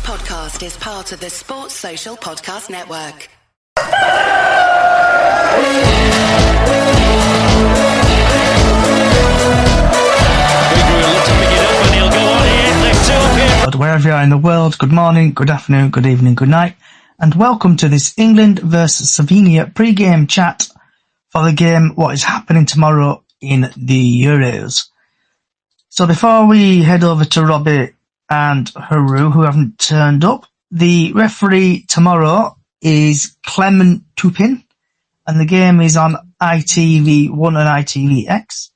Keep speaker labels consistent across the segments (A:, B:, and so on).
A: podcast is part of the Sports Social Podcast Network.
B: Wherever you are in the world, good morning, good afternoon, good evening, good night, and welcome to this England versus Slovenia pre-game chat for the game what is happening tomorrow in the Euros. So before we head over to Robbie and Haru, who haven't turned up, the referee tomorrow is Clement Tupin, and the game is on ITV1 and ITVX.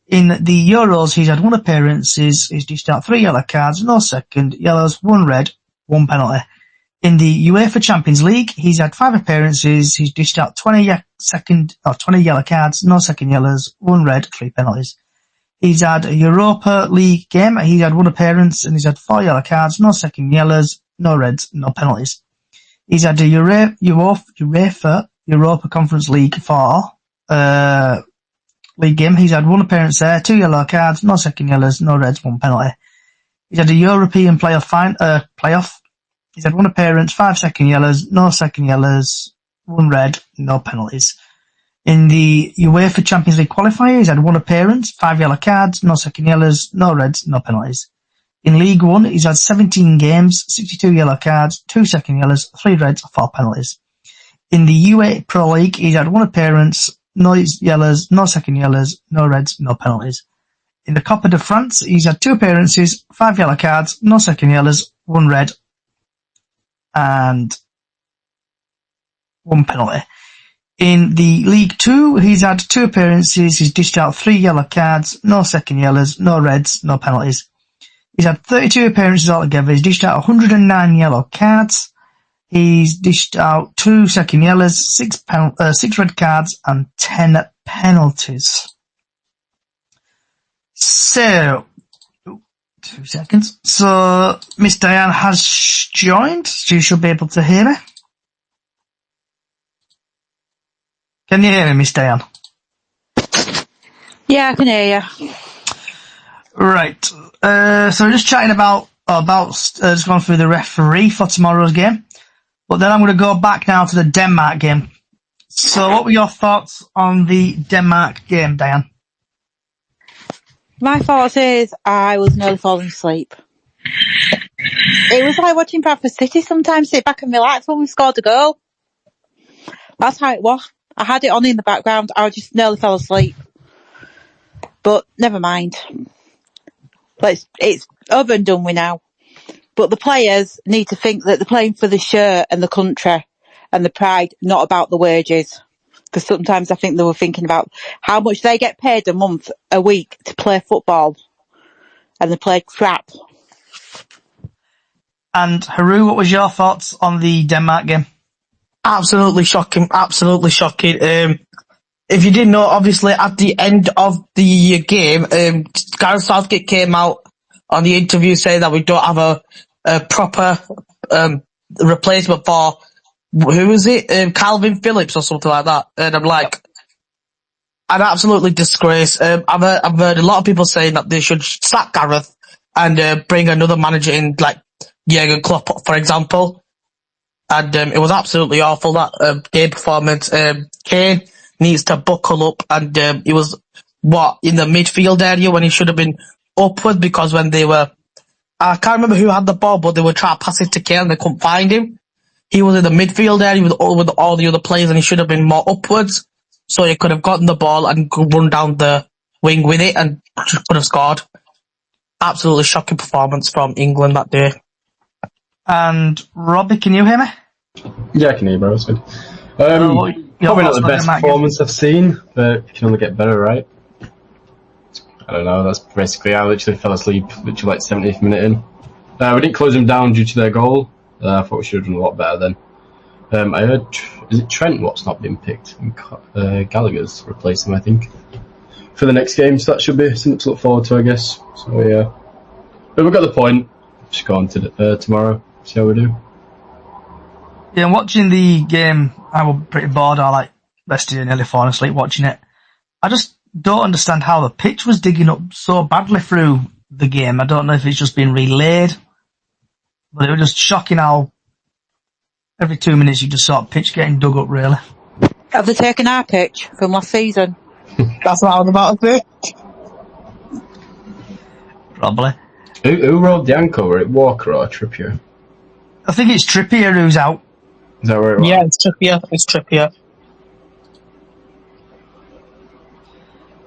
B: In the Euros, he's had one appearance, he's dished out 3 yellow cards, no second yellows, 1 red, 1 penalty. In the UEFA Champions League, he's had 5 appearances, he's dished out 20 yellow cards, no second yellows, 1 red, 3 penalties. He's had a Europa League game, he's had 1 appearance and he's had 4 yellow cards, no second yellows, no reds, no penalties. He's had a UEFA Europa Conference League 4 league game. He's had 1 appearance there, 2 yellow cards, no second yellows, no reds, 1 penalty. He's had a European playoff. He's had 1 appearance, 5 second yellows, no second yellows, 1 red, no penalties. In the UEFA Champions League qualifier, he's had 1 appearance, 5 yellow cards, no second yellows, no reds, no penalties. In League 1, he's had 17 games, 62 yellow cards, 2 second yellows, 3 reds, 4 penalties. In the UEFA Pro League, he's had 1 appearance, no yellows, no second yellows, no reds, no penalties. In the Copa de France, he's had 2 appearances, 5 yellow cards, no second yellows, 1 red, and 1 penalty. In the League 2, he's had 2 appearances, he's dished out 3 yellow cards, no second yellows, no reds, no penalties. He's had 32 appearances altogether, he's dished out 109 yellow cards, he's dished out 2 second yellows, 6 red cards, and 10 penalties. So, 2 seconds. So, Miss Diane has joined. She should be able to hear me. Can you hear me, Miss Diane?
C: Yeah, I can hear you.
B: Right. So we're just chatting about just going through the referee for tomorrow's game. But then I'm going to go back now to the Denmark game. So what were your thoughts on the Denmark game, Diane?
C: My thoughts is I was nearly falling asleep. It was like watching Bradford City sometimes, sit back and relax when we scored a goal. That's how it was. I had it on in the background, I just nearly fell asleep. But never mind. It's over and done with now. But the players need to think that they're playing for the shirt and the country and the pride, not about the wages. Because sometimes I think they were thinking about how much they get paid a week to play football. And they play crap.
B: And Haru, what was your thoughts on the Denmark game?
D: Absolutely shocking. If you didn't know, obviously at the end of the game, Gareth Southgate came out on the interview saying that we don't have a proper replacement for, who was it? Calvin Phillips or something like that. And I'm like, an absolutely disgrace. I've heard a lot of people saying that they should sack Gareth and bring another manager in, like Jurgen Klopp, for example. And it was absolutely awful, that game performance. Kane needs to buckle up, and he was, in the midfield area when he should have been upwards, because when they were, I can't remember who had the ball, but they were trying to pass it to Kane and they couldn't find him. He was in the midfield area with all the other players, and he should have been more upwards, so he could have gotten the ball and could run down the wing with it and could have scored. Absolutely shocking performance from England that day.
B: And Robbie, can you hear me?
E: Yeah, I can hear you, bro. It's good. Probably not the best performance I've seen, but it can only get better, right? I don't know, that's basically, I literally fell asleep literally like 70th minute in. We didn't close them down due to their goal. I thought we should have done a lot better then. I heard, is it Trent what's not been picked? And Gallagher's replaced him, I think, for the next game, so that should be something to look forward to, I guess. So yeah. But we've got the point. Just go on to tomorrow, see how we do.
B: Yeah, watching the game, I was pretty bored. I like rested and nearly falling asleep watching it. I just don't understand how the pitch was digging up so badly through the game. I don't know if it's just been relayed But it was just shocking how every 2 minutes you just saw pitch getting dug up, really.
C: Have they taken our pitch from last season?
D: That's what I was about to say.
B: Probably.
E: Who rolled the ankle? Were it Walker or Trippier?
B: I think it's Trippier who's out.
E: Is that where it was?
D: Yeah, it's Trippier. It's Trippier.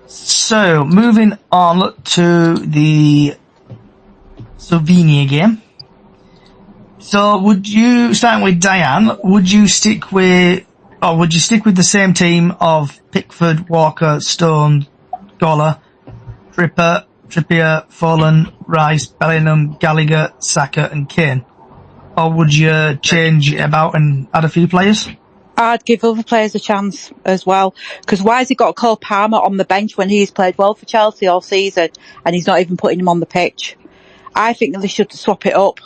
B: So, moving on to the Slovenia game. So, starting with Diane, would you stick with the same team of Pickford, Walker, Stone, Gola, Trippier, Folan, Rice, Bellingham, Gallagher, Saka and Kane? Or would you change it about and add a few players?
C: I'd give other players a chance as well. Because why has he got Cole Palmer on the bench when he's played well for Chelsea all season and he's not even putting him on the pitch? I think they should swap it up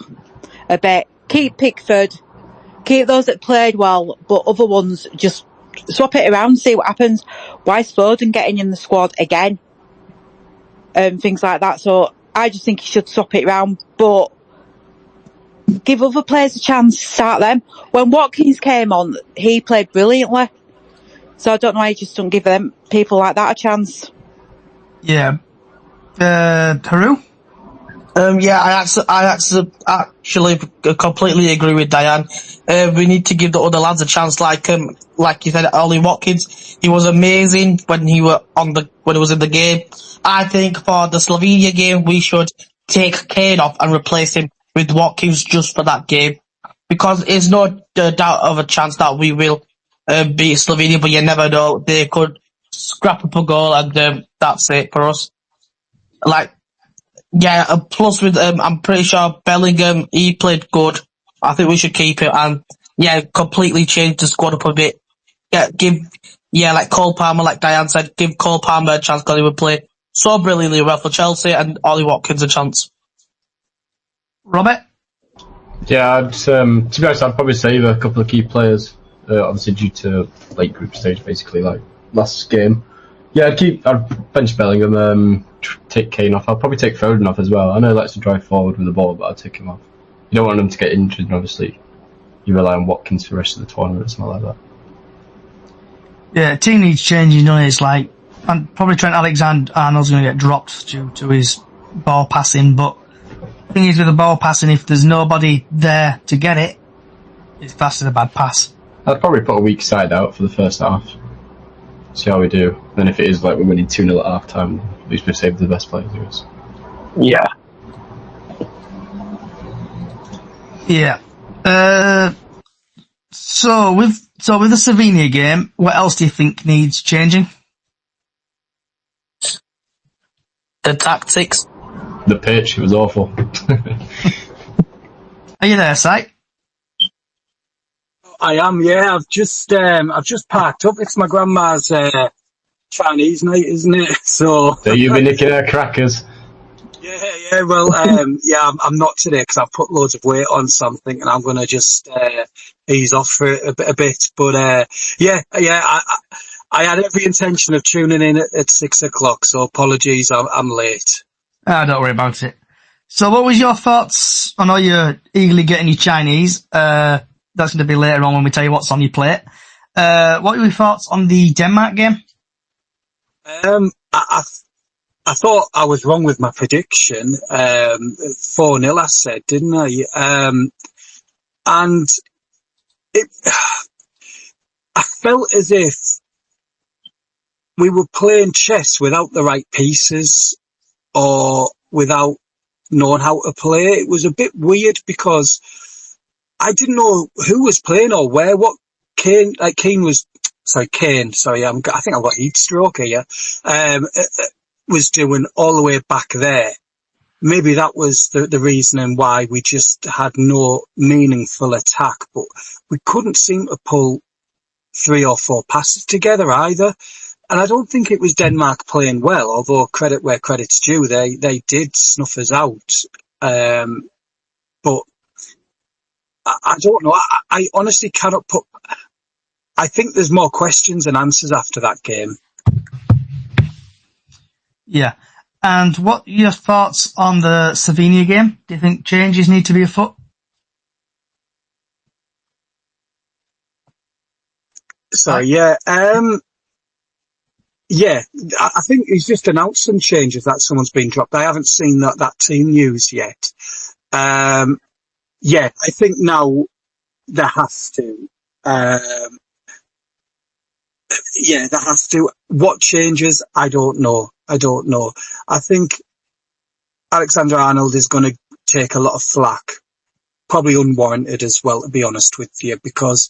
C: a bit. Keep Pickford, keep those that played well, but other ones just swap it around, see what happens. Why is Foden getting in the squad again? Things like that. So I just think he should swap it around, but give other players a chance, start them. When Watkins came on, he played brilliantly. So I don't know why you just don't give them people like that a chance.
B: Yeah. Haru?
D: Yeah, I actually completely agree with Diane. We need to give the other lads a chance, like you said, Ollie Watkins. He was amazing when he was in the game. I think for the Slovenia game, we should take Kane off and replace him with Watkins just for that game, because there's no doubt of a chance that we will beat Slovenia, but you never know. They could scrap up a goal and that's it for us. Plus with I'm pretty sure Bellingham, he played good. I think we should keep it and completely change the squad up a bit. Like Cole Palmer, like Diane said, give Cole Palmer a chance because he would play so brilliantly well for Chelsea, and Ollie Watkins a chance.
B: Robert?
E: Yeah, to be honest, I'd probably save a couple of key players, obviously due to late group stage, basically, like last game. Yeah, I'd bench Bellingham, take Kane off. I'll probably take Foden off as well. I know he likes to drive forward with the ball, but I'll take him off. You don't want him to get injured, and obviously you rely on Watkins for the rest of the tournament and something like that.
B: Yeah, team needs changing, doesn't it? It's like, and probably Trent Alexander-Arnold's going to get dropped due to his ball passing, but the thing is with the ball passing, if there's nobody there to get it, it's classed as a bad pass.
E: I'd probably put a weak side out for the first half. See how we do. Then if it is like we're winning 2-0 at half time, at least we've saved the best players of us.
D: Yeah.
B: Yeah. So with the Slovenia game, what else do you think needs changing?
D: The tactics.
E: The pitch, it was awful.
B: Are you there, Si?
F: I am, yeah. I've just parked up. It's my grandma's Chinese night, isn't it? So
E: you've been nicking her crackers.
F: Yeah. Well, I'm not today because I've put loads of weight on something, and I'm going to just ease off for it a bit. But I had every intention of tuning in at 6 o'clock. So apologies, I'm late.
B: Don't worry about it. So, what was your thoughts? I know you're eagerly getting your Chinese. That's going to be later on when we tell you what's on your plate. What were your thoughts on the Denmark game?
F: I thought I was wrong with my prediction. 4-0, I said, didn't I? And I felt as if we were playing chess without the right pieces or without knowing how to play. It was a bit weird because I didn't know who was playing or where. Kane, I think I've got heat stroke here. Was doing all the way back there. Maybe that was the reasoning why we just had no meaningful attack, but we couldn't seem to pull 3 or 4 passes together either. And I don't think it was Denmark playing well, although credit where credit's due, they did snuff us out. But I don't know. I honestly cannot I think there's more questions than answers after that game.
B: Yeah. And what are your thoughts on the Slovenia game? Do you think changes need to be afoot?
F: Sorry, yeah. Yeah, I think he's just announced some changes that someone's been dropped. I haven't seen that team news yet. Yeah, I think now there has to. Yeah, there has to. What changes? I don't know. I think Alexander Arnold is going to take a lot of flack, probably unwarranted as well, to be honest with you, because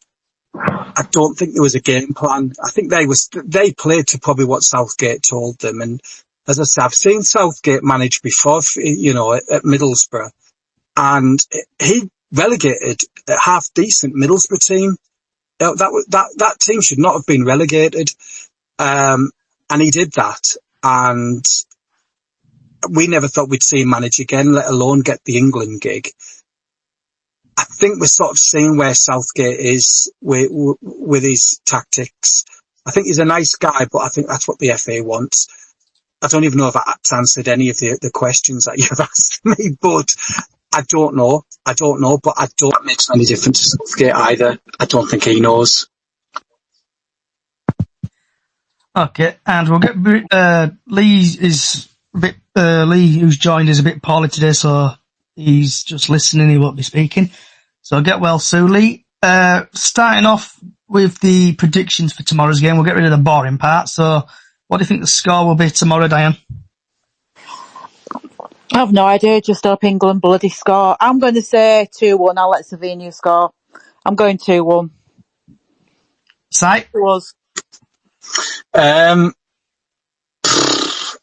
F: I don't think there was a game plan. I think they played to probably what Southgate told them. And as I say, I've seen Southgate manage before, at Middlesbrough, and he relegated a half decent Middlesbrough team. That team should not have been relegated. And he did that. And we never thought we'd see him manage again, let alone get the England gig. I think we're sort of seeing where Southgate is with his tactics. I think he's a nice guy, but I think that's what the FA wants. I don't even know if that's answered any of the questions that you've asked me, but I don't know, but I don't think it makes any difference to Southgate either. I don't think he knows.
B: Okay, and we'll get Lee who's joined is a bit poorly today, so he's just listening, he won't be speaking. So get well soon, Lee. Starting off with the predictions for tomorrow's game, we'll get rid of the boring part. So what do you think the score will be tomorrow, Diane?
C: I have no idea, just hope England bloody score. I'm going to say 2-1, I'll let Slovenia score. I'm going 2-1.
B: Sai?
C: It was.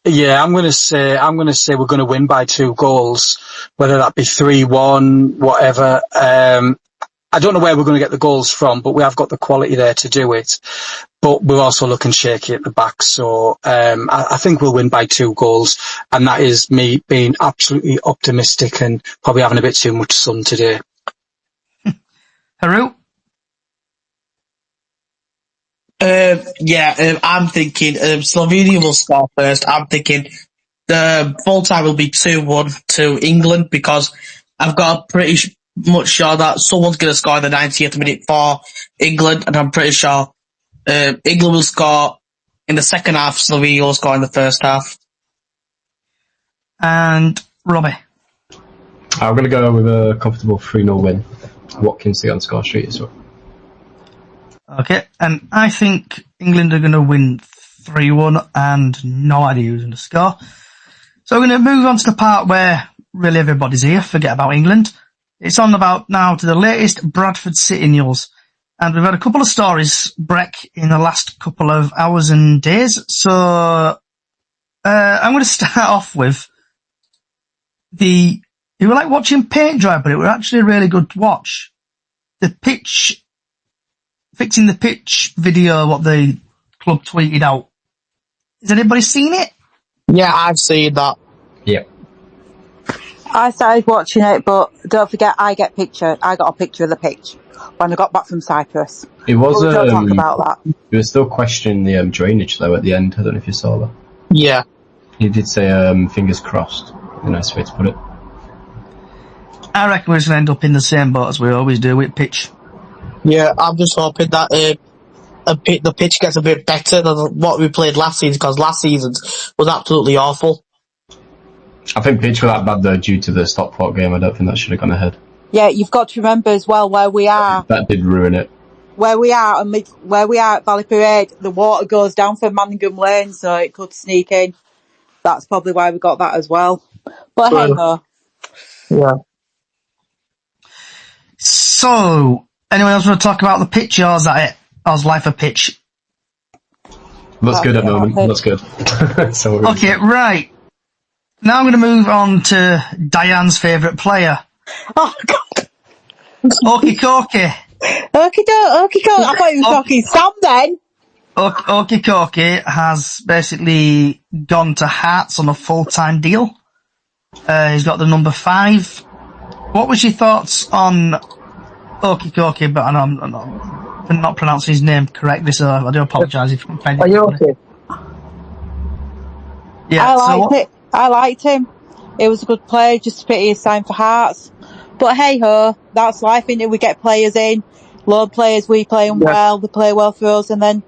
F: Yeah, I'm going to say we're going to win by 2 goals, whether that be 3-1, whatever. I don't know where we're going to get the goals from, but we have got the quality there to do it. But we're also looking shaky at the back, so I think we'll win by 2 goals, and that is me being absolutely optimistic and probably having a bit too much sun today.
B: Haru?
D: I'm thinking Slovenia will score first. I'm thinking the full time will be 2-1 to England, because I've got pretty much sure that someone's going to score in the 90th minute for England, and I'm pretty sure England will score in the second half, Slovenia will score in the first half.
B: And Robbie?
E: I'm going to go with a comfortable 3-0 win. Watkins on score sheet as well.
B: Okay, and I think England are going to win 3-1 and no idea who's going to score. So we're going to move on to the part where really everybody's here, forget about England. It's on about now to the latest Bradford City news. And we've had a couple of stories break in the last couple of hours and days. So I'm going to start off with it was like watching paint dry, but it was actually really good to watch. Fixing the pitch video, what the club tweeted out. Has anybody seen it?
D: Yeah, I've seen that.
E: Yep.
C: I started watching it, but don't forget, I got a picture of the pitch when I got back from Cyprus.
E: It was.
C: Don't talk about that.
E: It was still questioning the drainage though at the end. I don't know if you saw that.
D: Yeah.
E: He did say fingers crossed. A nice way to put it.
B: I reckon we're going to end up in the same boat as we always do with pitch.
D: Yeah, I'm just hoping that the pitch gets a bit better than what we played last season, because last season was absolutely awful.
E: I think pitch were that bad though due to the Stockport game. I don't think that should have gone ahead.
C: Yeah, you've got to remember as well where we are.
E: That did ruin it.
C: Where we are at Valley Parade, the water goes down from Manningham Lane, so it could sneak in. That's probably why we got that as well. But hey ho.
D: Yeah.
B: So, anyone else want to talk about the pitch, or is that it? How's life a pitch?
E: Looks good at the moment. Looks good.
B: Okay, right. Now I'm going to move on to Diane's favourite player.
C: Oh, God.
B: Okie Koki.
C: Okie dokie. I thought you were talking Sam then.
B: Okie Koki has basically gone to Hearts on a full-time deal. He's got the number 5. What was your thoughts on Okie Koki? But I'm not pronouncing his name correctly, so I do apologise if I'm offending.
D: Are you okay?
B: Yeah,
C: I liked him. It was a good play, just a pity his time for Hearts. But hey ho, that's life, innit? We get players in. loan players, we play them well, they play well for us, and then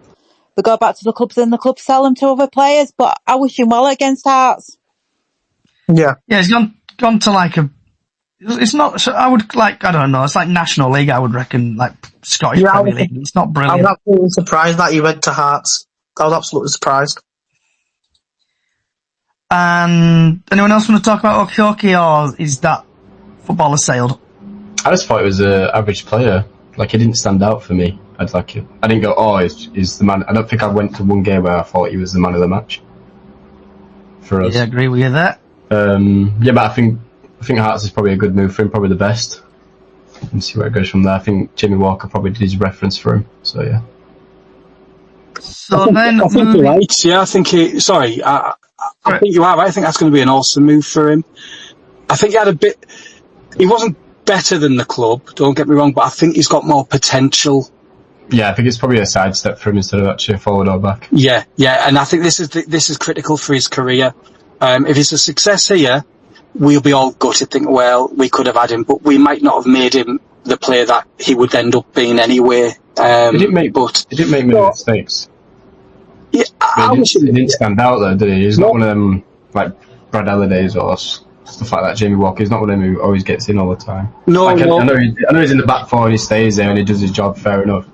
C: they go back to the clubs and the clubs sell them to other players. But I wish him well against Hearts.
B: Yeah, he's gone to like it's not, I would like, I don't know, it's like National League, I would reckon, like Scottish Premier League. It's not brilliant.
D: I was absolutely surprised that he went to Hearts. I was absolutely surprised.
B: And anyone else want to talk about Okioki, or is that footballer sailed?
E: I just thought he was an average player. Like, he didn't stand out for me. I didn't go, oh, he's the man. I don't think I went to one game where I thought he was the man of the match. For us.
B: Yeah, I agree with you there.
E: Yeah, but I think Hearts is probably a good move for him, probably the best. And see where it goes from there. I think Jamie Walker probably did his reference for him. So yeah.
B: So
F: I think you're right. Yeah, I think I think you are right. I think that's going to be an awesome move for him. I think he wasn't better than the club, don't get me wrong, but I think he's got more potential.
E: Yeah, I think it's probably a sidestep for him instead of actually a forward or back.
F: Yeah, and I think this is critical for his career. If it's a success here, we'll be all gutted, think, well, we could have had him, but we might not have made him the player that he would end up being anyway.
E: He didn't make many mistakes.
F: Yeah,
E: he didn't stand out though, did he? He's not one of them like Brad Hallidays or stuff like that. Jamie Walker, he's not one of them who always gets in all the time.
F: No.
E: I know he's in the back four and he stays there and he does his job, fair enough.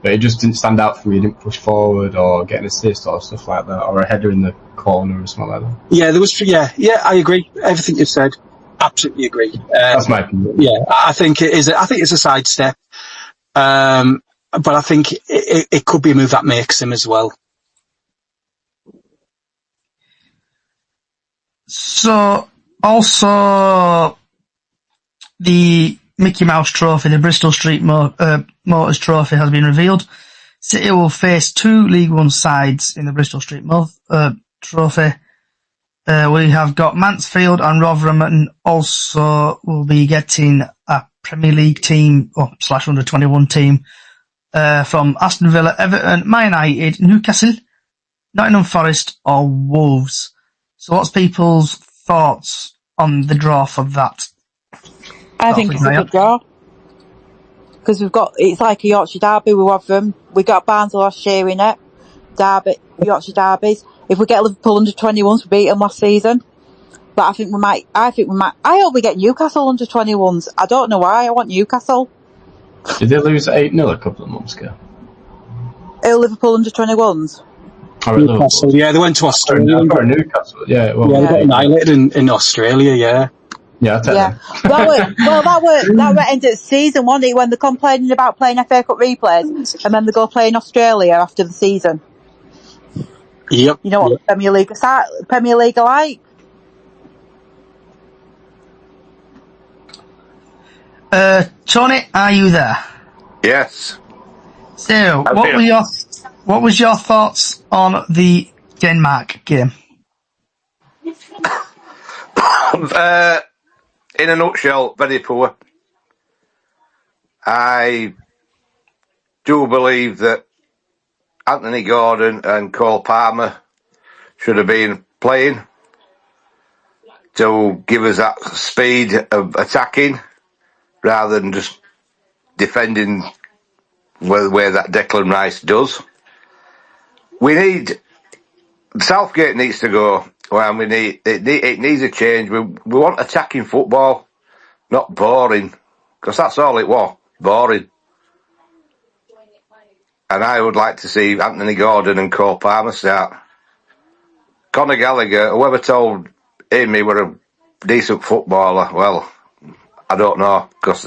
E: But he just didn't stand out for me. He didn't push forward or get an assist or stuff like that, or a header in the corner or something like that.
F: Yeah, there was. Yeah, I agree. Everything you've said, absolutely agree.
E: That's my opinion.
F: Yeah, I think it is. I think it's a sidestep, but I think it could be a move that makes him as well.
B: So, also, the Mickey Mouse Trophy, the Bristol Street Motors Trophy has been revealed. City will face two League One sides in the Bristol Street Trophy. We have got Mansfield and Rotherham, and also will be getting a Premier League team, / under 21 team, from Aston Villa, Everton, Man United, Newcastle, Nottingham Forest, or Wolves. So what's people's thoughts on the draw for that?
C: I think it's a good draw. Because it's like a Yorkshire derby with Rotherham. We got Barnsley last year in it. Yorkshire derbies. If we get Liverpool under 21s, we beat them last season. But I hope we get Newcastle under 21s. I don't know why. I want Newcastle.
E: Did they lose 8-0 a couple of months ago?
C: Liverpool under 21s.
F: Newcastle, yeah, they went to Australia.
E: Newcastle, yeah. Well,
F: they got annihilated in Australia, yeah.
E: Yeah,
C: that were end of the season, wasn't it? When they're complaining about playing FA Cup replays, and then they go play in Australia after the season.
F: Yep.
C: You know what Premier League are like?
B: Tony, are you there?
G: Yes.
B: So, what was your thoughts on the Denmark game?
G: In a nutshell, very poor. I do believe that Anthony Gordon and Cole Palmer should have been playing to give us that speed of attacking rather than just defending where that Declan Rice does. Southgate needs to go. Well, it needs a change. We want attacking football, not boring, because that's all it was, boring. And I would like to see Anthony Gordon and Cole Palmer start. Conor Gallagher, whoever told him he were a decent footballer, well, I don't know, because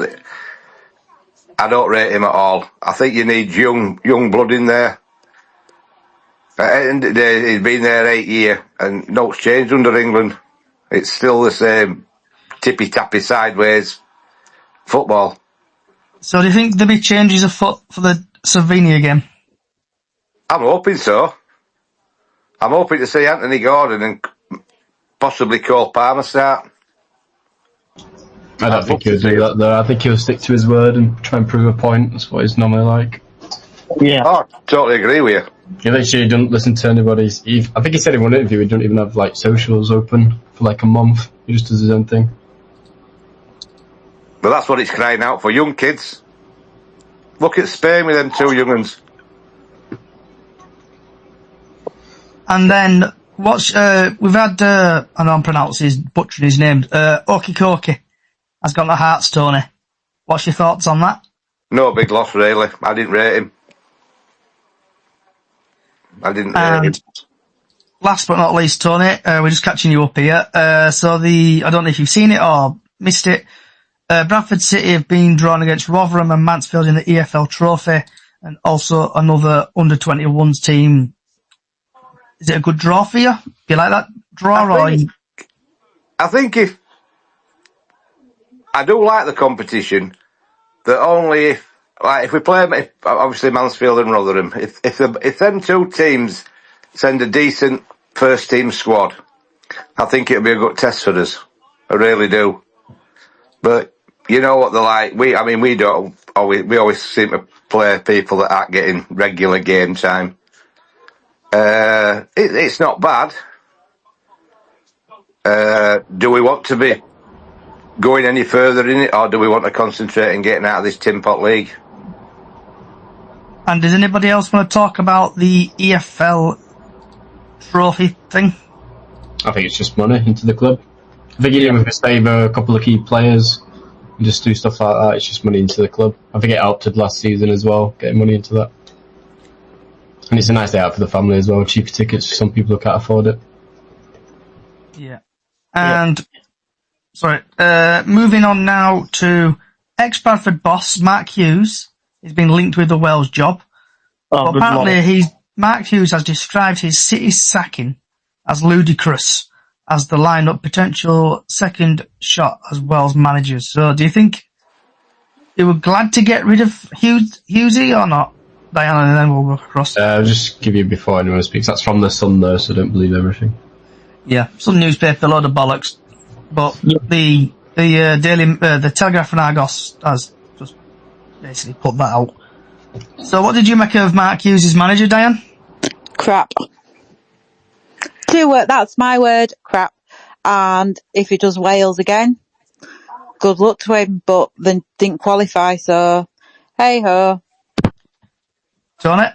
G: I don't rate him at all. I think you need young blood in there. At the end of the day, he's been there 8 years, and no, it's changed under England. It's still the same tippy-tappy sideways football.
B: So do you think there'll be changes afoot for the Slovenia game?
G: I'm hoping so. I'm hoping to see Anthony Gordon and possibly Cole Palmer start.
E: I don't think he'll do that though. I think he'll stick to his word and try and prove a point. That's what he's normally like.
G: Yeah. Oh, totally agree with you.
E: He literally doesn't listen to anybody. I think he said in one interview he don't even have like socials open for like a month. He just does his own thing.
G: But that's what it's crying out for, young kids. Look at Spain with them two young uns.
B: And then we've had I know I'm butchering his name. Okikoki has got the Hearts, Tony. What's your thoughts on that?
G: No big loss, really. I didn't rate him.
B: Last but not least, Tony, we're just catching you up here. I don't know if you've seen it or missed it. Bradford City have been drawn against Rotherham and Mansfield in the EFL Trophy, and also another under-21s team. Is it a good draw for you? Do you like that draw?
G: I think I do like the competition, that only if we play, obviously Mansfield and Rotherham, if them two teams send a decent first team squad, I think it'll be a good test for us. I really do. But you know what they're like. We always seem to play people that aren't getting regular game time. It's not bad. Do we want to be going any further in it, or do we want to concentrate on getting out of this Tin Pot League?
B: And does anybody else want to talk about the EFL trophy thing?
E: I think it's just money into the club. I think even if we favour a couple of key players and just do stuff like that, it's just money into the club. I think it helped last season as well, getting money into that. And it's a nice day out for the family as well. Cheaper tickets for some people who can't afford it.
B: Yeah. And, moving on now to ex-Bradford boss Mark Hughes. He's been linked with the Wales job. But apparently Mark Hughes has described his City's sacking as ludicrous as the line-up potential second shot as Wales managers. So do you think they were glad to get rid of Hughesy or not? Diana, and then we'll go across.
E: I'll just give you before anyone speaks. That's from the Sun though, so don't believe everything.
B: Yeah, some newspaper, a load of bollocks. But the Telegraph and Argos has just basically put that out. So what did you make of Mark Hughes' manager, Diane?
C: Crap. That's my word, crap. And if he does Wales again, good luck to him, but then didn't qualify, so hey ho.
B: Tony?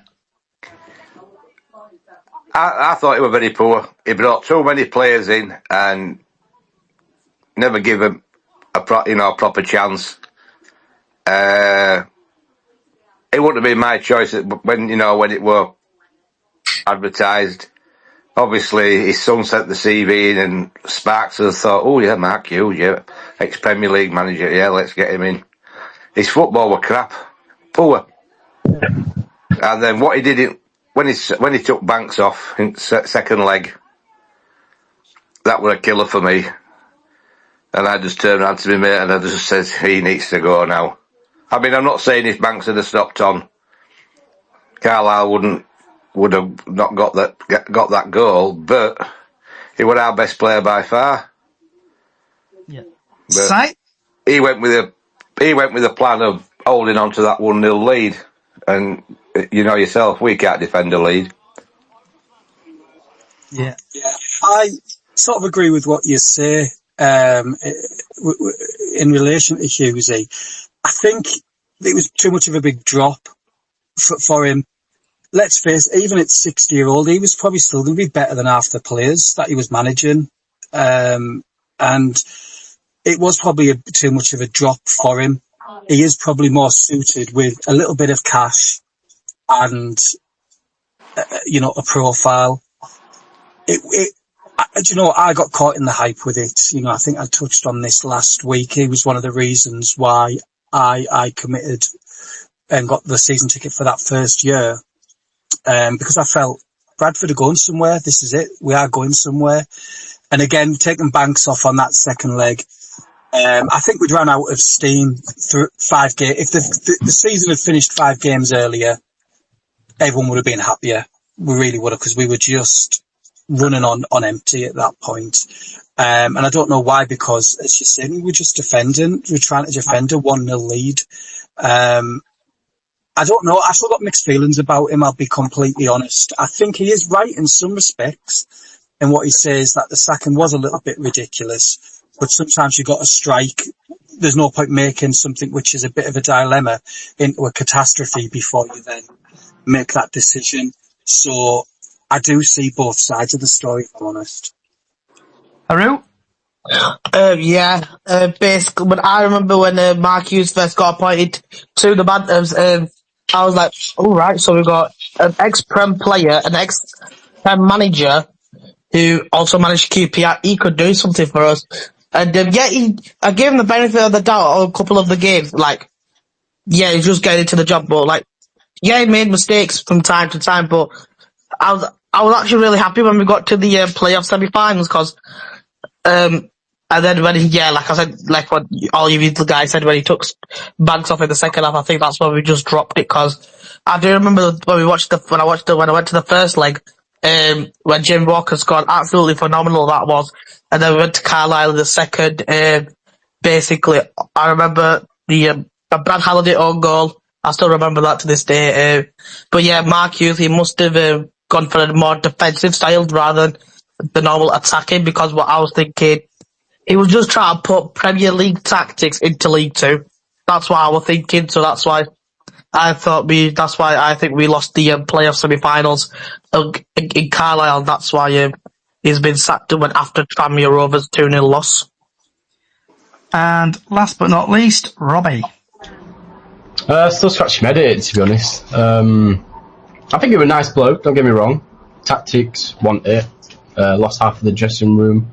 G: I thought he was very poor. He brought too many players in and never give them a proper chance. It wouldn't have been my choice when it were advertised. Obviously, his son sent the CV in, and Sparks has thought, oh yeah, Mark Hughes, yeah, ex-Premier League manager, yeah, let's get him in. His football were crap, poor. And then what he did when he took Banks off in second leg, that was a killer for me. And I just turned around to my mate and I just said, he needs to go now. I mean, I'm not saying if Banks had stopped on, Carlisle would have not got that goal, but he was our best player by far.
B: Yeah.
G: But he went with a plan of holding on to that 1-0 lead, and you know yourself, we can't defend a lead.
F: Yeah, I sort of agree with what you say in relation to Hughesy. I think it was too much of a big drop for him. Let's face it, even at 60-year-old, he was probably still going to be better than half the players that he was managing. And it was probably too much of a drop for him. He is probably more suited with a little bit of cash and, a profile. I got caught in the hype with it. I think I touched on this last week. He was one of the reasons why I committed and got the season ticket for that first year. Because I felt Bradford are going somewhere. This is it. We are going somewhere. And again, taking Banks off on that second leg, I think we'd run out of steam through 5 games. If the season had finished 5 games earlier, everyone would have been happier. We really would have, because we were just running on empty at that point. And I don't know why, because as you said, we were just defending. We were trying to defend a 1-0 lead. I don't know. I still got mixed feelings about him, I'll be completely honest. I think he is right in some respects in what he says, that the sacking was a little bit ridiculous. But sometimes you've got to strike there's no point making something which is a bit of a dilemma into a catastrophe before you then make that decision. So I do see both sides of the story, if I'm honest.
B: Haru?
D: Basically, when I remember when Mark Hughes first got appointed to the Bantams, I was like, all right, so we've got an ex-Prem player, an ex-Prem manager who also managed QPR. He could do something for us. And I gave him the benefit of the doubt on a couple of the games. Like, yeah, he's just getting into the job, but like, yeah, he made mistakes from time to time, but I was actually really happy when we got to the playoff semi-finals because, and then when like I said, like what all you guys said when he took Banks off in the second half, I think that's when we just dropped it because I do remember when I went to the first leg, when Jim Walker scored, absolutely phenomenal that was, and then we went to Carlisle in the second. Basically, I remember the Brad Halliday own goal. I still remember that to this day. But yeah, Mark Hughes, he must have gone for a more defensive style rather than the normal attacking because what I was thinking, he was just trying to put Premier League tactics into League Two. That's what I was thinking. So that's why I think we lost the playoff semi-finals in Carlisle. That's why he's been sacked and went after Tranmere Rovers 2-0 loss.
B: And last but not least, Robbie.
E: Still scratching my head, to be honest. I think he was a nice bloke, don't get me wrong. Tactics, want it. Lost half of the dressing room.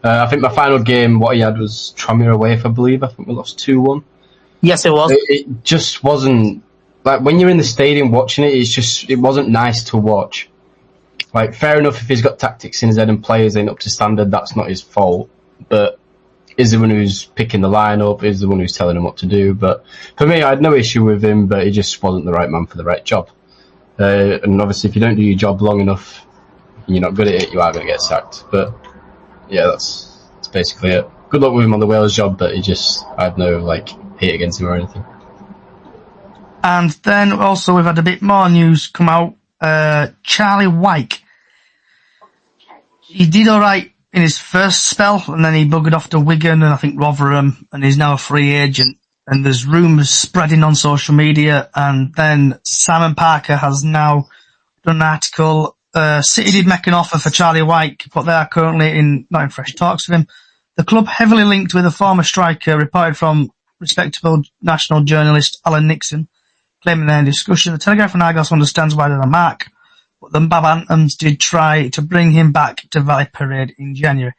E: I think my final game, what he had was Tranmere away, if I believe. I think we lost 2-1.
D: Yes, it was.
E: It just wasn't... Like, when you're in the stadium watching it, it wasn't nice to watch. Like, fair enough if he's got tactics in his head and players ain't up to standard, that's not his fault. But is the one who's picking the lineup, is the one who's telling him what to do. But for me, I had no issue with him, but he just wasn't the right man for the right job. And obviously, if you don't do your job long enough, and you're not good at it, you are going to get sacked. But yeah, that's basically it. Good luck with him on the Wales job, but I had no hate against him or anything.
B: And then also we've had a bit more news come out. Charlie Wyke. He did alright in his first spell, and then he buggered off to Wigan and I think Rotherham, and he's now a free agent. And there's rumours spreading on social media, and then Simon Parker has now done an article. City did make an offer for Charlie Wyke, but they are currently not in fresh talks with him. The club heavily linked with a former striker, reported from respectable national journalist Alan Nixon, claiming they're in discussion. The Telegraph and Argos understands why they're a mark, but the Bantams did try to bring him back to Valley Parade in January.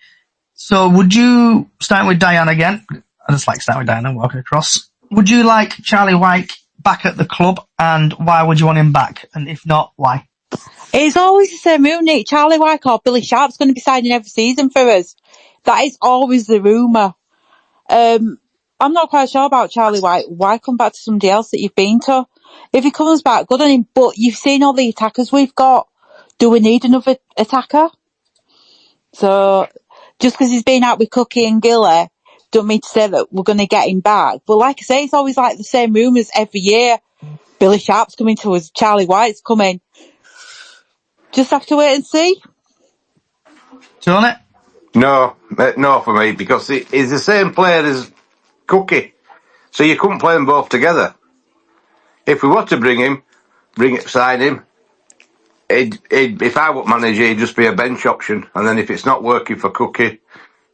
B: So would you, starting with Diane again, I just like starting with Diane and walking across, would you like Charlie Wyke back at the club, and why would you want him back? And if not, why?
C: It's always the same rumour. Charlie Wyke or Billy Sharp's going to be signing every season for us. That is always the rumour. I'm not quite sure about Charlie Wyke. Why come back to somebody else that you've been to? If he comes back, good on him. But you've seen all the attackers we've got. Do we need another attacker? So, just because he's been out with Cookie and Gilly, don't mean to say that we're going to get him back. But like I say, it's always like the same rumours every year. Billy Sharp's coming to us. Charlie Wyke's coming. Just have to wait and see.
B: Do you want it?
G: No for me, because he's the same player as Cookie. So you couldn't play them both together. If we were to sign him, if I were manager, he'd just be a bench option. And then if it's not working for Cookie,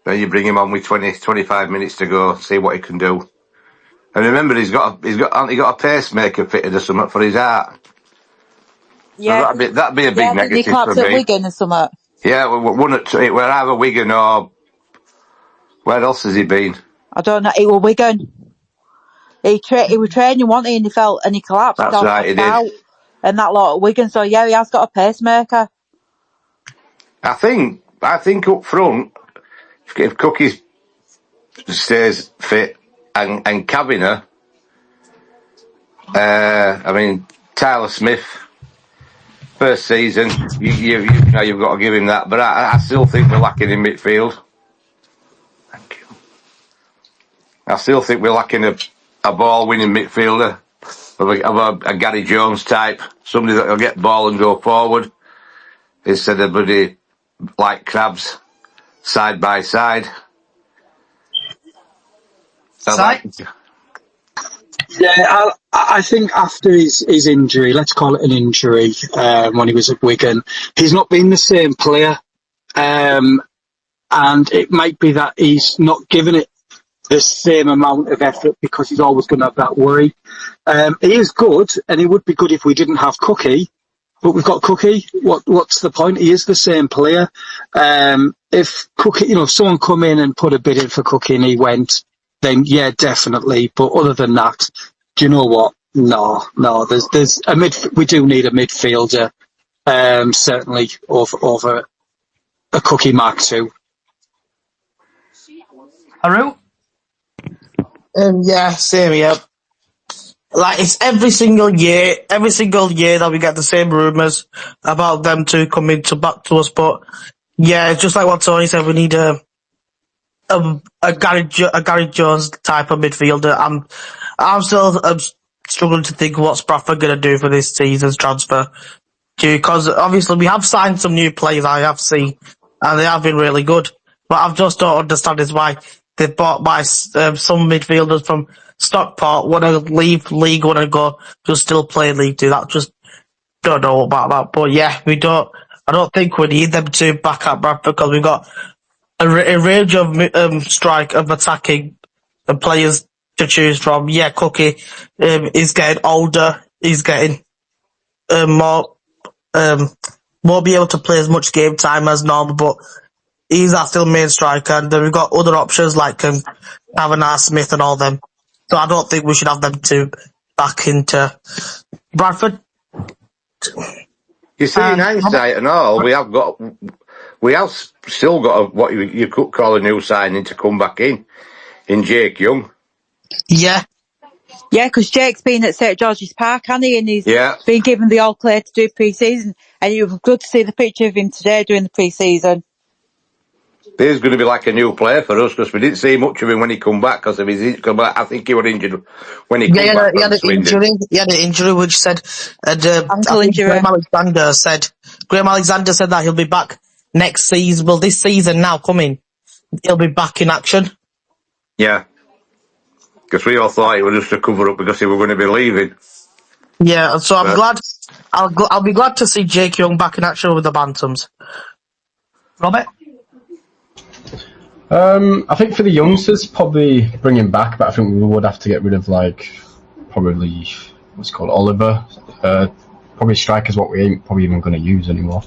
G: then you bring him on with 25 minutes to go, see what he can do. And remember, he's got a pacemaker fitted or something for his heart.
C: Yeah,
G: so that'd be a big negative for me.
C: At Wigan or something.
G: Yeah, we're either Wigan or where else has he been?
C: I don't know. It was Wigan. He was training, wasn't he? And he collapsed.
G: That's right, he did.
C: And that lot at Wigan. So yeah, he has got a pacemaker.
G: I think up front, if Cookie stays fit and Kavanagh, Tyler Smith. First season, you've got to give him that, but I still think we're lacking in midfield. Thank you. I still think we're lacking a ball-winning midfielder of a Gary Jones type, somebody that will get ball and go forward instead of bloody like crabs side by side.
F: Yeah, I think after his injury, let's call it an injury, when he was at Wigan, he's not been the same player. And it might be that he's not given it the same amount of effort because he's always going to have that worry. He is good, and he would be good if we didn't have Cookie. But we've got Cookie. What's the point? He is the same player. If Cookie, if someone come in and put a bid in for Cookie and he went, then yeah, definitely. But other than that, do you know what? No. There's a we do need a midfielder, certainly over a Cookie Mark II.
B: Haru?
D: Yeah, same here. Like, it's every single year that we get the same rumours about them two coming back to us. But yeah, it's just like what Tony said, we need a Gary Jones type of midfielder. I'm still struggling to think what's Bradford going to do for this season's transfer. Because obviously we have signed some new players, I have seen, and they have been really good. But I just don't understand is why they bought some midfielders from Stockport want to leave League One and go to still play League Two. That just don't know about that. But yeah, I don't think we need them to back up Bradford because we've got a range of attacking players to choose from. Yeah, Cookie is getting older. He's getting more won't be able to play as much game time as normal, but he's our still main striker. And then we've got other options like Kavanagh, Smith, and all them. So I don't think we should have them two back into Bradford.
G: You see, in hindsight and all, we have still got what you could call a new signing to come back in Jake Young.
C: Yeah, because Jake's been at St George's Park, hasn't he? And he's been given the all clear to do pre-season. And it was good to see the picture of him today doing the pre-season.
G: He's going to be like a new player for us because we didn't see much of him when he come back because of his. I think he was injured when he came back.
D: He had an injury, which said,
C: ankle injury.
D: Graham Alexander said that he'll be back next season. Well, this season now coming, he'll be back in action.
G: Yeah, because we all thought it was just a cover up because he was going to be leaving.
D: Yeah, so I'm glad. I'll be glad to see Jake Young back in action with the Bantams.
B: Robert.
E: I think for the youngsters, probably bring him back, but I think we would have to get rid of probably what's called Oliver. Probably strikers what we ain't probably even going to use anymore.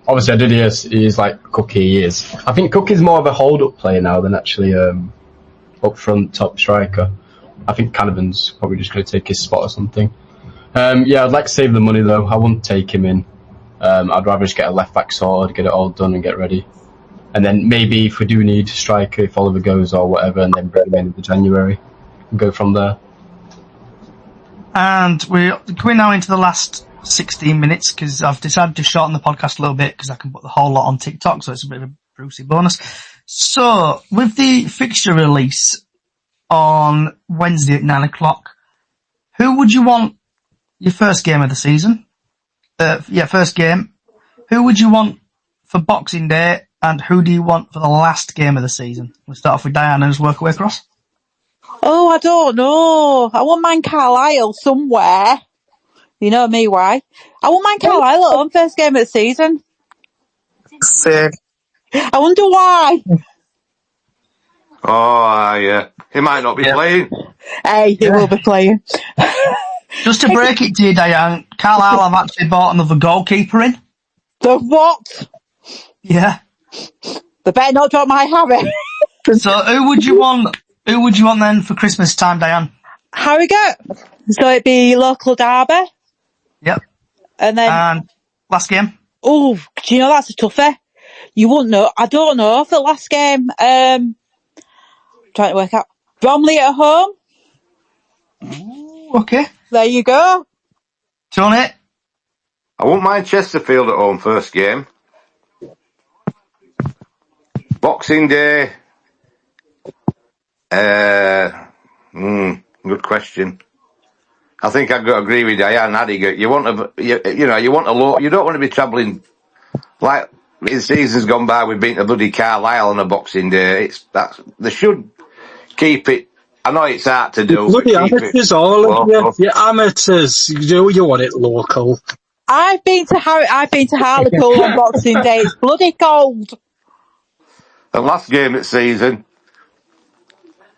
E: Obviously, I did hear he's like Cookie is. I think Cookie's more of a hold-up player now than actually up front top striker. I think Canavan's probably just going to take his spot or something. Yeah, I'd like to save the money though. I wouldn't take him in. I'd rather just get a left back sorted, get it all done and get ready. And then maybe if we do need a striker, if Oliver goes or whatever, and then bring him in January and go from there.
B: And we're going now into the last 16 minutes because I've decided to shorten the podcast a little bit because I can put the whole lot on TikTok, so it's a bit of a Brucey bonus. So, with the fixture release on Wednesday at 9 o'clock, who would you want your first game of the season? First game. Who would you want for Boxing Day, and who do you want for the last game of the season? We'll start off with Diana and just work our way across.
C: Oh, I don't know. I wouldn't mind Carlisle somewhere. You know me, why? I wouldn't mind Carlisle on first game of the season.
D: Same.
C: I wonder why.
G: Oh, yeah. He might not be playing.
C: Hey, he will be playing.
B: Just to break it to you, Diane, Carlisle have actually bought another goalkeeper in.
C: The what?
B: Yeah.
C: They better not drop my Harry.
B: So who would you want then for Christmas time, Diane?
C: Harrogate. So it'd be local derby.
B: Yep.
C: And
B: last game?
C: Oh, do you know that's a toughie? You wouldn't know. I don't know for the last game. Trying to work out. Bromley at home.
B: Ooh, okay.
C: There you go.
B: Tony?
G: I wouldn't mind Chesterfield at home first game. Boxing Day. Good question. I think I've got to agree with Diane Haddiger. You want you don't want to be travelling like the season's gone by. We've been to bloody Carlisle on a Boxing Day. They should keep it I know it's hard to do.
F: Bloody amateurs, all of you. You're amateurs. You want it local.
C: I've been to Hartlepool on Boxing Day. It's bloody cold.
G: The last game of the season,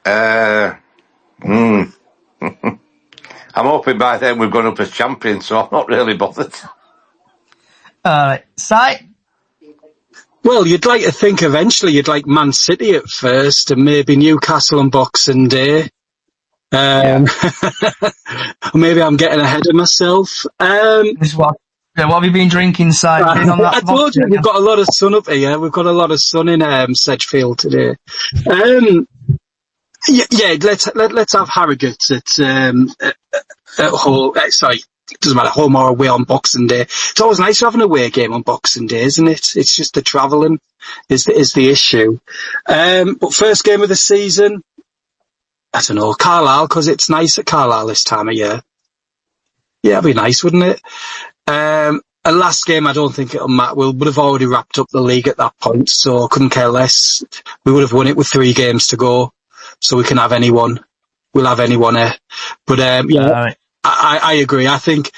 G: I'm hoping by then we've gone up as champions, so I'm not really bothered.
B: Alright, Si?
F: Well, you'd like to think eventually you'd like Man City at first and maybe Newcastle on Boxing Day. Maybe I'm getting ahead of myself.
B: What have you been drinking, Si?
F: I told you, we've got a lot of sun up here. We've got a lot of sun in Sedgefield today. Let's have Harrogate at home. Sorry, it doesn't matter, home or away on Boxing Day. It's always nice to have an away game on Boxing Day, isn't it? It's just the travelling is the issue. But first game of the season, I don't know, Carlisle, because it's nice at Carlisle this time of year. Yeah, it'd be nice, wouldn't it? And last game, I don't think it'll matter. We would have already wrapped up the league at that point, so I couldn't care less. We would have won it with 3 games to go, so we can have anyone. We'll have anyone here. But right. I agree. I think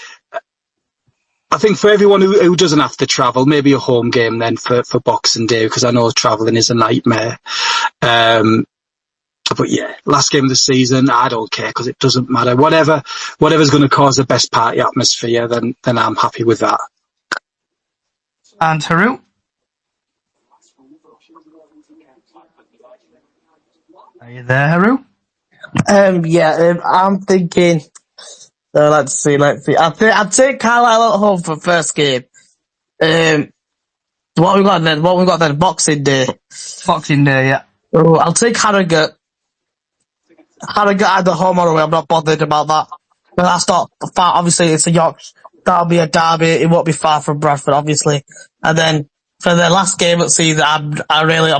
F: for everyone who doesn't have to travel, maybe a home game then for Boxing Day, because I know travelling is a nightmare. But yeah, last game of the season, I don't care because it doesn't matter. Whatever's going to cause the best party atmosphere, then I'm happy with that.
B: And Haru? Are you there, Haru?
D: I'm thinking. Let's see. I'd take Carlisle at home for first game. What we got then? Boxing Day.
B: Boxing Day, yeah.
D: Oh, I'll take Harrogate. Harrogate either home or away. I'm not bothered about that. But that's not far. Obviously, it's a Yorkshire. That'll be a derby. It won't be far from Bradford, obviously. And then for the last game at season, I'm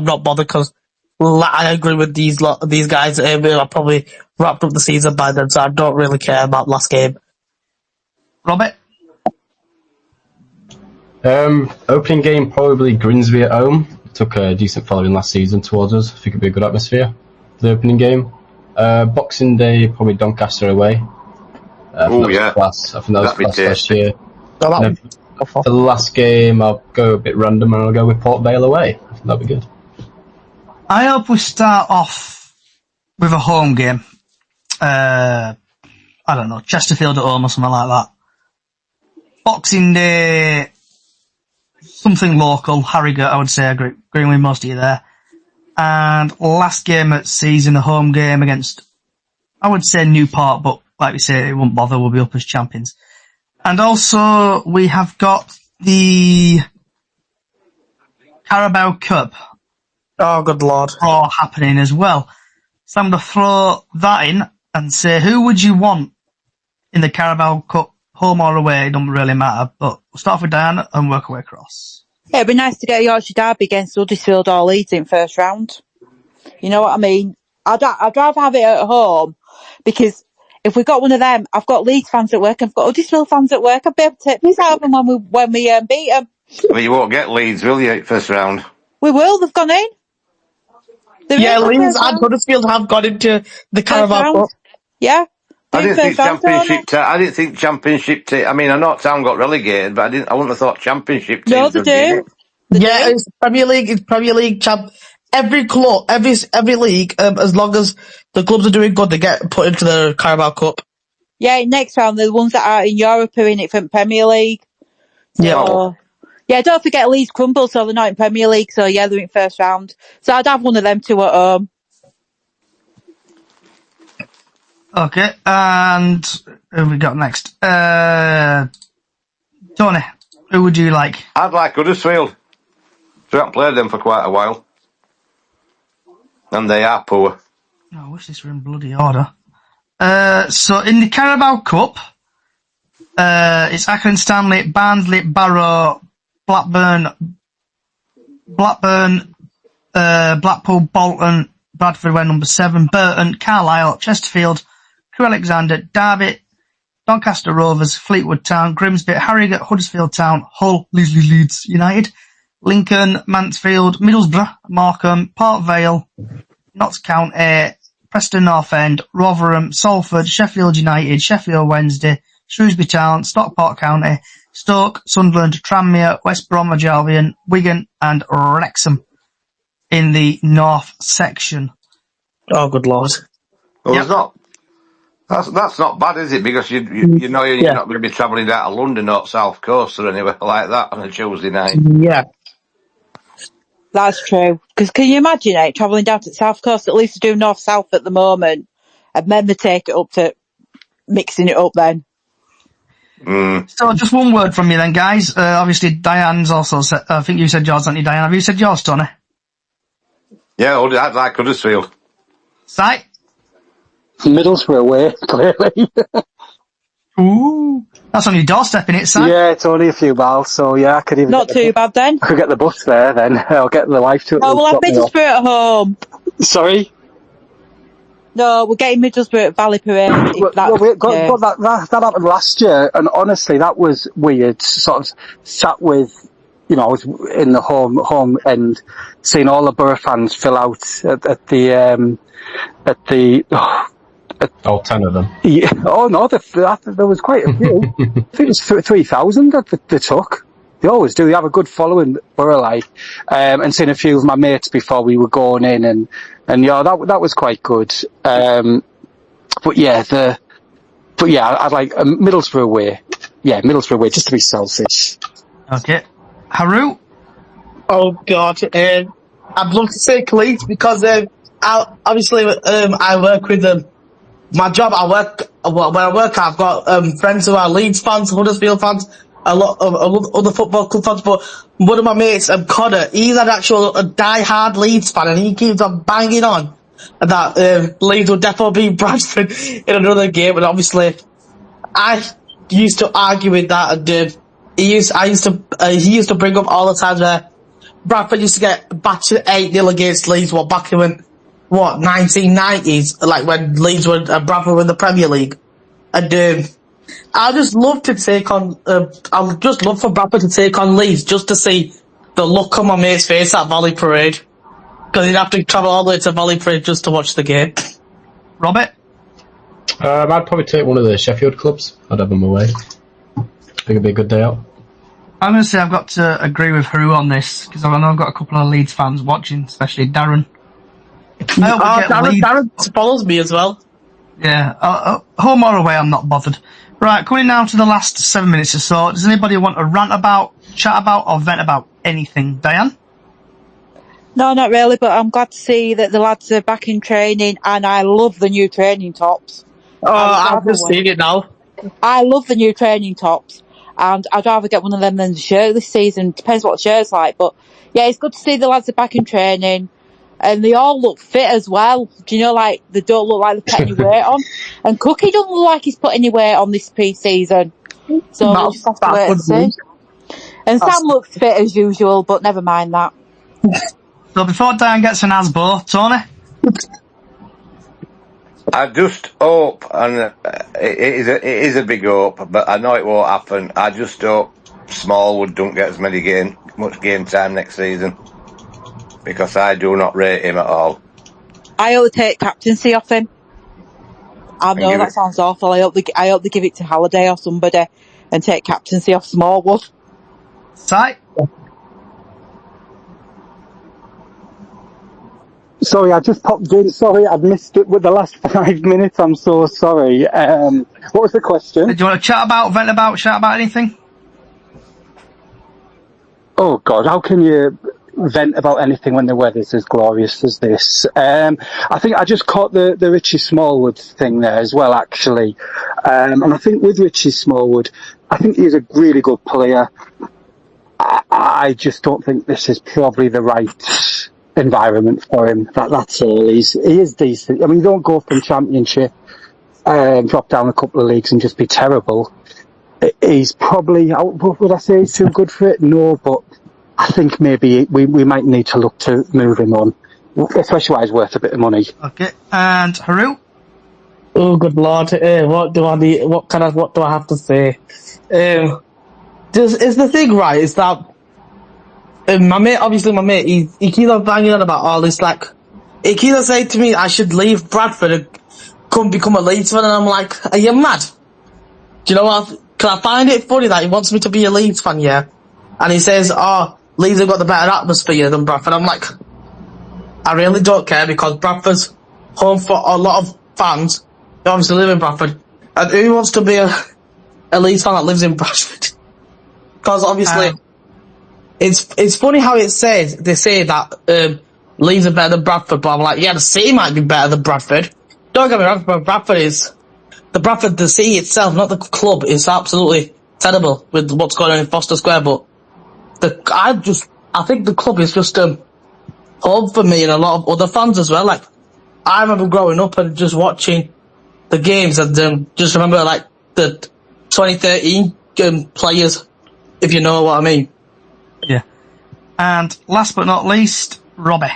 D: not bothered because I agree with these guys. I'll probably wrapped up the season by then, so I don't really care about last game.
B: Robert?
E: Opening game, probably Grimsby at home. Took a decent following last season towards us. I think it'd be a good atmosphere for the opening game. Boxing Day, probably Doncaster away.
G: Oh, yeah.
E: Class. I think that was class last year.
D: For
E: the last game, I'll go a bit random and I'll go with Port Vale away. I think that'd be good.
B: I hope we start off with a home game. I don't know, Chesterfield at home or something like that. Boxing Day, something local, Harrogate, I would say. I agree with most of you there. And last game at season, a home game against, I would say Newport, but like we say, it won't bother, we'll be up as champions. And also, we have got the Carabao Cup.
D: Oh, good lord.
B: Draw happening as well. So I'm going to throw that in and say, who would you want in the Carabao Cup, home or away? It doesn't really matter, but we'll start with Diana and work our way across.
C: Yeah, it'd be nice to get a Yorkshire derby against Huddersfield or Leeds in first round. You know what I mean? I'd rather have it at home, because if we got one of them, I've got Leeds fans at work, I've got Huddersfield fans at work, I'd be able to take this out of them when we beat them.
G: Well, you won't get Leeds, will you, first round?
C: We will, they've gone in.
D: Leeds and Huddersfield have gone into the Carabao Cup.
C: Yeah.
G: I didn't think Championship. I mean, I know Town got relegated, but I wouldn't have thought Championship.
C: No, they do.
D: It's Premier League. It's Premier League champ. Every club, every league, as long as the clubs are doing good, they get put into the Carabao Cup.
C: Yeah, next round, the ones that are in Europe are in it from Premier League. So, yeah, don't forget Leeds crumble, so they're not in Premier League. So yeah, they're in first round. So I'd have one of them two at home.
B: Okay, and who have we got next? Tony, who would you like?
G: I'd like Huddersfield. We haven't played them for quite a while. And they are poor.
B: I wish this were in bloody order. So in the Carabao Cup, it's Accrington Stanley, Barnsley, Barrow, Blackburn, Blackpool, Bolton, Bradford went number 7, Burton, Carlisle, Chesterfield, Crewe Alexander, Derby, Doncaster Rovers, Fleetwood Town, Grimsby, Harrogate, Huddersfield Town, Hull, Leeds United, Lincoln, Mansfield, Middlesbrough, Markham, Port Vale, Notts County, Preston North End, Rotherham, Salford, Sheffield United, Sheffield Wednesday, Shrewsbury Town, Stockport County, Stoke, Sunderland, Tranmere, West Bromwich Albion, Wigan and Wrexham in the North section.
D: Oh, good lord.
G: Well, it's not. That's not bad, is it? Because you know you're not going to be travelling out of London or South Coast or anywhere like that on a Tuesday night.
D: Yeah.
C: That's true. Because can you imagine it, travelling down to the South Coast, at least to do North-South at the moment, and then they take it up to mixing it up then.
B: So just one word from you then, guys. Obviously, Diane's also said, I think you said yours, haven't you, Diane? Have you said yours, Tony?
G: Yeah, I'd like Huddersfield.
B: Si?
H: Middlesbrough away, clearly.
B: Ooh. That's on your doorstep, innit, Si?
H: Yeah, it's only a few miles, so yeah, I could even...
C: Not too bad then.
H: I could get the bus there then. I'll get the wife to...
C: Oh, we'll have Middlesbrough at home.
H: Sorry?
C: No, we're getting Middlesbrough at Valley Parade.
H: That happened last year, and honestly, that was weird. Sort of sat with, I was in the home end, seeing all the Borough fans fill out at the
E: all 10 of them.
H: Yeah. Oh no, there was quite a few. I think it was 3,000 that they took. They always do. They have a good following, Borough, and seeing a few of my mates before we were going in, and yeah, that was quite good. I'd like Middlesbrough away. Yeah, Middlesbrough away, just to be selfish.
B: Okay. Haru?
D: Oh God, I'd love to say Leeds because I work with my job. Where I work, I've got friends who are Leeds fans, Huddersfield fans, a lot of other football club fans. But one of my mates, Connor, he's an actual die-hard Leeds fan, and he keeps on banging on that Leeds will definitely beat Bradford in another game. And obviously, I used to argue with that, and he used to bring up all the times where Bradford used to get battered 8-0 against Leeds, back in 1990s, like when Leeds were Bradford were in the Premier League, and I just love to take on. I would just love for Bradford to take on Leeds just to see the look on my mate's face at Valley Parade, because he'd have to travel all the way to Valley Parade just to watch the game.
B: Robert?
E: I'd probably take one of the Sheffield clubs. I'd have them away. I think it'd be a good day out.
B: I'm going to say I've got to agree with Haru on this, because I know I've got a couple of Leeds fans watching, especially Darren.
D: Darren follows me as well.
B: Yeah, home or away, I'm not bothered. Right, coming now to the last 7 minutes or so. Does anybody want to rant about, chat about, or vent about anything? Diane?
C: No, not really, but I'm glad to see that the lads are back in training, and I love the new training tops.
D: Oh, I've just seen it now.
C: I love the new training tops, and I'd rather get one of them than the shirt this season. Depends what the shirt's like, but yeah, it's good to see the lads are back in training. And they all look fit as well. Do you know, like, they don't look like they're putting any weight on. And Cookie doesn't look like he's put any weight on this pre-season. So we'll just have to wait and see. And Sam looks fit as usual, but never mind that.
B: So before Diane gets an Asbo, Tony?
G: I just hope, and it is a big hope, but I know it won't happen. I just hope Smallwood don't get as much game time next season, because I do not rate him at all.
C: I hope they take captaincy off him. I know that sounds awful. I hope they give it to Halliday or somebody and take captaincy off Smallwood.
B: Si?
H: Sorry, I just popped in. Sorry, I've missed it with the last 5 minutes. I'm so sorry. What was the question?
B: Do you want to chat about, vent about, chat about anything?
H: Oh, God, how can you vent about anything when the weather's as glorious as this? I think I just caught the Richie Smallwood thing there as well, actually. And I think with Richie Smallwood, I think he's a really good player. I just don't think this is probably the right environment for him. That's all. He is decent. I mean, you don't go from Championship and drop down a couple of leagues and just be terrible. He's probably, would I say he's too good for it? No, but I think maybe we might need to look to move him on, especially while he's worth a bit of money.
B: Okay, and Haru?
D: Oh, good lord! What do I need? What do I have to say? Is the thing right? Is that my mate? Obviously, my mate. He keeps on banging on about all this. Like, he keeps on saying to me I should leave Bradford and come become a Leeds fan, and I'm like, are you mad? Do you know what? Can I find it funny that he wants me to be a Leeds fan, yeah? And he says, Leeds have got the better atmosphere than Bradford. I'm like, I really don't care, because Bradford's home for a lot of fans who obviously live in Bradford. And who wants to be a Leeds fan that lives in Bradford? Because obviously, it's funny how they say that Leeds are better than Bradford, but I'm like, yeah, the city might be better than Bradford. Don't get me wrong, but the city itself, not the club, is absolutely terrible with what's going on in Foster Square. But I think the club is just home for me and a lot of other fans as well. Like, I remember growing up and just watching the games, and just remember like the 2013 players, if you know what I mean.
B: Yeah. And last but not least, Robbie.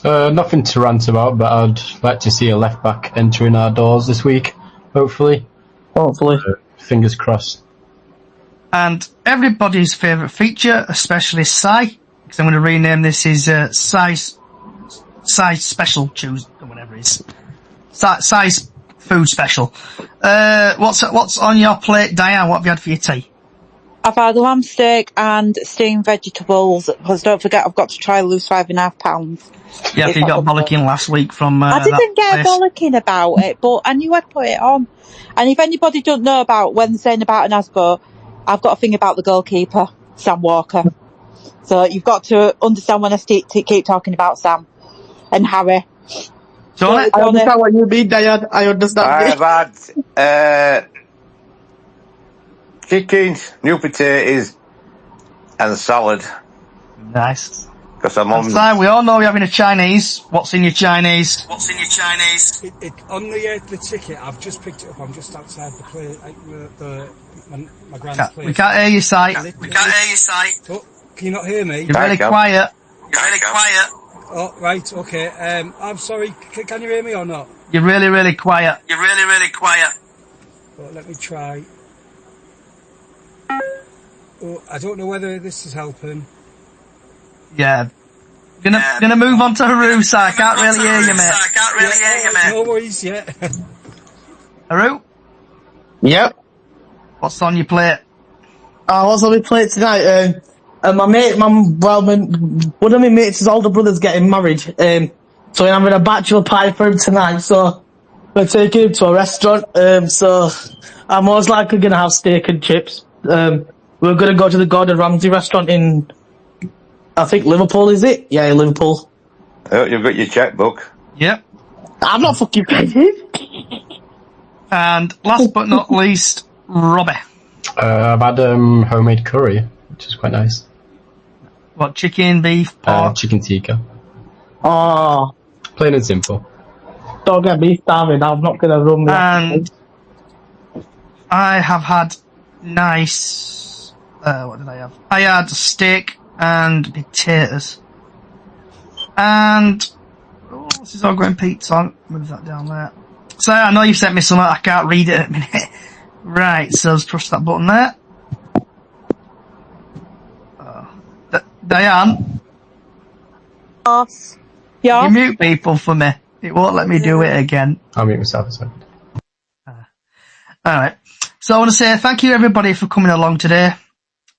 E: Nothing to rant about, but I'd like to see a left back entering our doors this week, hopefully. Fingers crossed. And
B: everybody's favourite feature, especially Sai, because I'm going to rename this as Sai's Special Tuesday, or whatever it is. Sai's Food Special. What's on your plate, Diane? What have you had for your tea?
C: I've had lamb steak and steamed vegetables, because don't forget I've got to try to lose 5.5 pounds.
B: Yeah, you got bollocking last week from
C: I didn't get bollocking about it, but I knew I'd put it on. And if anybody don't know about when they're saying about an Asbo, I've got a thing about the goalkeeper, Sam Walker. So you've got to understand when I keep talking about Sam and Harry.
D: I understand what you mean, Diane. I understand.
G: I've had chickens, new potatoes, and salad.
B: Nice.
G: Because I'm on.
B: We all know you're having a Chinese. What's in your Chinese?
F: On the ticket, I've just picked it up. I'm just outside the play. My grand's place.
B: We can't hear you, Si.
F: Oh, can you not hear me?
B: You're really quiet.
F: Oh, right, okay. I'm sorry. Can you hear me or not?
B: You're really, really quiet.
F: Well, let me try. Oh, I don't know whether this is helping.
B: Yeah. Gonna move on to Haru, so I can't really hear you, mate.
F: No worries, yeah.
B: Haru?
D: Yep.
B: What's on your plate?
D: What's on my plate tonight? One of my mates' older brother's getting married. So I'm having a bachelor party for him tonight, so we're taking him to a restaurant. So I'm most likely gonna have steak and chips. We're gonna go to the Gordon Ramsay restaurant in, I think, Liverpool, is it? Yeah, Liverpool.
G: Oh, you've got your checkbook.
B: Yep.
D: I'm not fucking paying.
B: And last but not least, Robbie.
E: I've had homemade curry, which is quite nice.
B: What, chicken, beef, pork?
E: Chicken tikka.
D: Oh.
E: Plain and simple.
D: Don't get me starving, I'm not gonna run that.
B: And I have had nice... what did I have? I had steak and potatoes. And... Oh, this is all going pizza. Move that down there. So, I know you've sent me something, I can't read it at a minute. Right, so let's press that button there. Diane?
C: Yes. Yeah?
B: You mute people for me. It won't let me do it again.
E: I'll mute myself as well.
B: Alright. So I want to say thank you everybody for coming along today.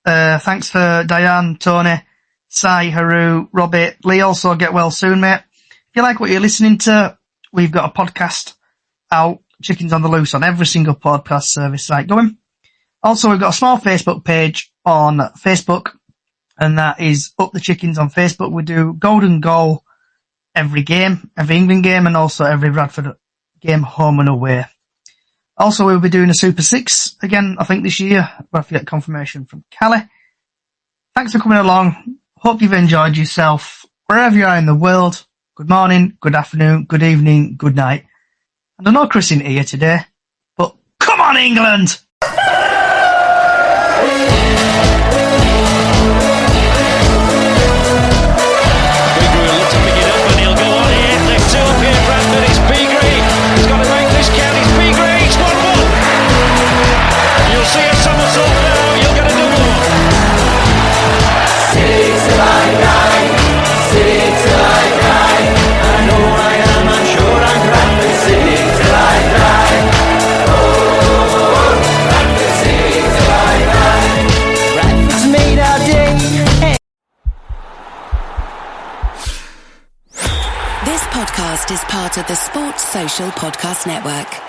B: Thanks for Diane, Tony, Sai, Haru, Robbie, Lee. Also get well soon, mate. If you like what you're listening to, we've got a podcast out, Chickens on the Loose, on every single podcast service site going. Also, we've got a small Facebook page on Facebook, and that is Up the Chickens on Facebook. We do Golden Goal every game, every England game, and also every Bradford game, home and away. Also, we'll be doing a Super 6 again, I think, this year. We'll have to get confirmation from Callie. Thanks for coming along. Hope you've enjoyed yourself. Wherever you are in the world, good morning, good afternoon, good evening, good night. And I know Chris isn't here today, but come on, England!
I: City till I die, I know
A: podcast is part of the Sports Social Podcast Network.